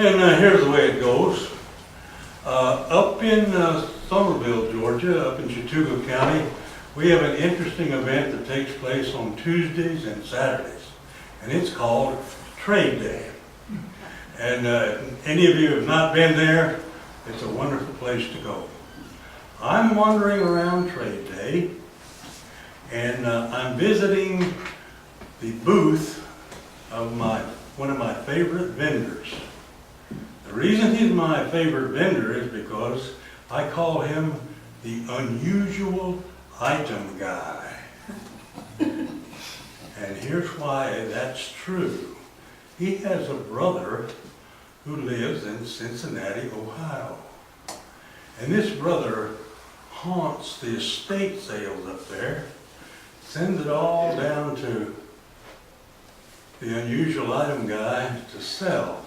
And here's the way it goes. Up in Somerville, Georgia, up in Chattooga County, we have an interesting event that takes place on Tuesdays and Saturdays. And it's called Trade Day. And any of you who have not been there, it's a wonderful place to go. I'm wandering around Trade Day, and I'm visiting the booth of one of my favorite vendors. The reason he's my favorite vendor is because I call him the unusual item guy. And here's why that's true. He has a brother who lives in Cincinnati, Ohio. And this brother haunts the estate sales up there, sends it all down to the unusual item guy to sell.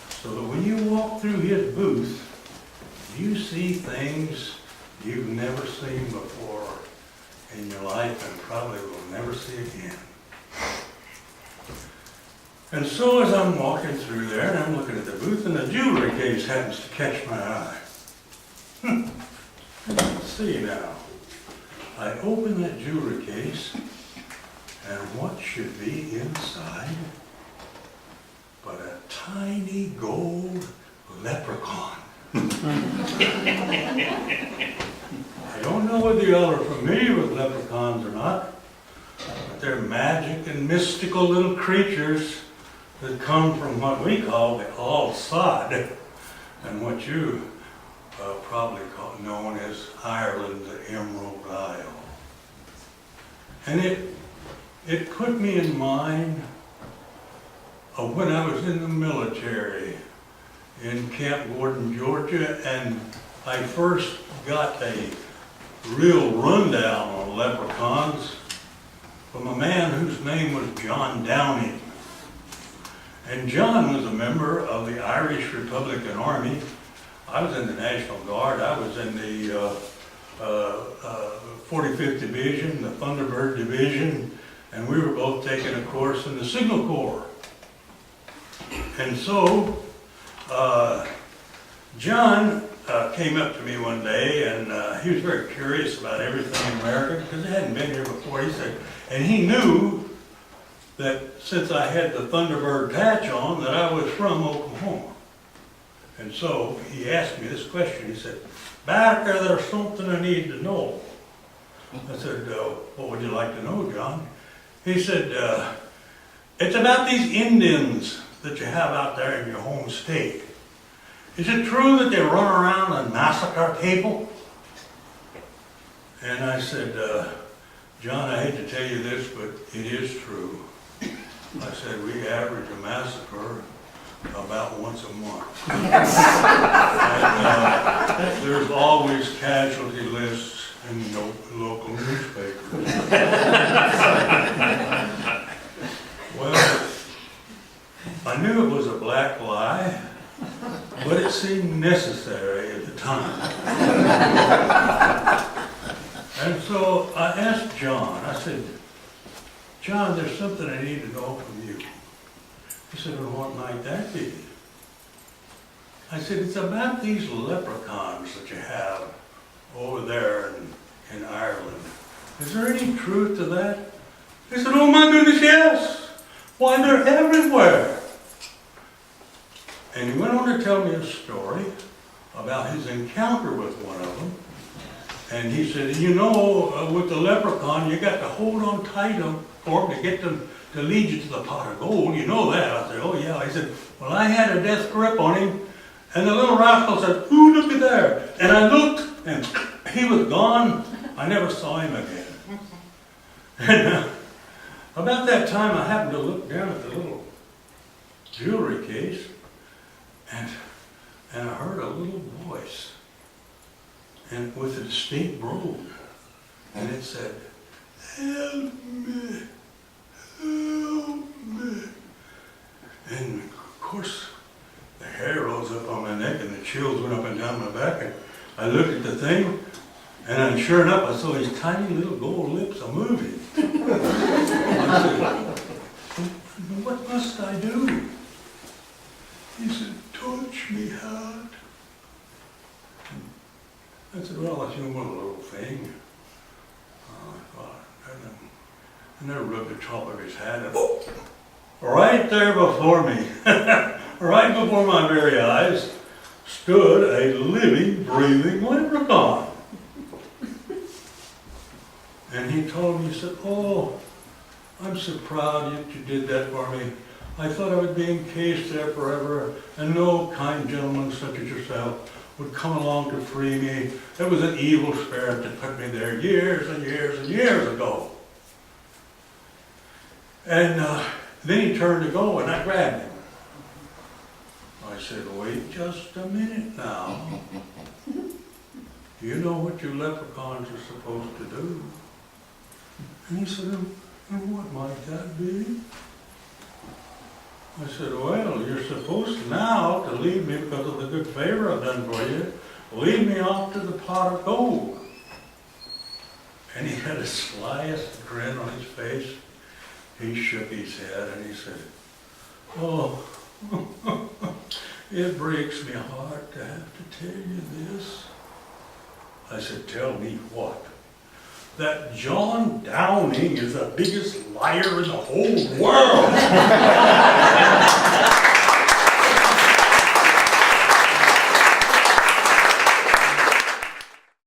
So that when you walk through his booth, you see things you've never seen before in your life and probably will never see again. And so as I'm walking through there and I'm looking at the booth, and the jewelry case happens to catch my eye. Let's see now. I open that jewelry case, and what should be inside but a tiny gold leprechaun. I don't know whether you all are familiar with leprechauns or not, but they're magic and mystical little creatures that come from what we call the all sod, and what you probably known as Ireland, the Emerald Isle. And it put me in mind of when I was in the military in Camp Gordon, Georgia, and I first got a real rundown on leprechauns from a man whose name was John Downing. And John was a member of the Irish Republican Army. I was in the National Guard. I was in the 45th Division, the Thunderbird Division, and we were both taking a course in the Signal Corps. And so, John came up to me one day, and he was very curious about everything in America because he hadn't been here before. He said, and he knew that since I had the Thunderbird patch on, that I was from Oklahoma. And so he asked me this question. He said, "Barker, there's something I need to know." I said, "What would you like to know, John?" He said, "It's about these Indians that you have out there in your home state. Is it true that they run around and massacre people?" And I said, "John, I hate to tell you this, but it is true." I said, "We average a massacre about once a month." And there's always casualty lists in local newspapers. Well, I knew it was a black lie, but it seemed necessary at the time. And so I asked John, I said, "John, there's something I need to know from you." He said, "Well, what might that be?" I said, "It's about these leprechauns that you have over there in Ireland. Is there any truth to that?" He said, "Oh my goodness, yes. Why, they're everywhere." And he went on to tell me a story about his encounter with one of them. And he said, "You know, with the leprechaun, you got to hold on tight for him to get them to lead you to the pot of gold. You know that." I said, "Oh yeah." He said, "Well, I had a death grip on him, and the little rascal said, 'Ooh, look at there.' And I looked, and he was gone. I never saw him again." And about that time, I happened to look down at the little jewelry case, and I heard a little voice, and with a distinct brogue, and it said, "Help me, help me." And of course, the hair rose up on my neck, and the chills went up and down my back, and I looked at the thing, and sure enough, I saw these tiny little gold lips a-moving. I said, "What must I do?" He said, "Touch well, a human little thing. I thought, and then rubbed the top of his head, and right there before me, right before my very eyes, stood a living, breathing leprechaun. And he told me, he said, oh, I'm so proud that you did that for me. I thought I would be encased there forever, and no kind gentleman such as yourself would come along to free me. It was an evil spirit that put me there years and years and years ago. And then he turned to go, and I grabbed him. I said, wait just a minute now. You know what you leprechauns are supposed to do? And he said, and what might that be? I said, well, you're supposed now to lead me, because of the good favor I've done for you, lead me off to the pot of gold. And he had the slyest grin on his face. He shook his head and he said, oh, it breaks my heart to have to tell you this. I said, tell me what? That John Downing is the biggest liar in the whole world.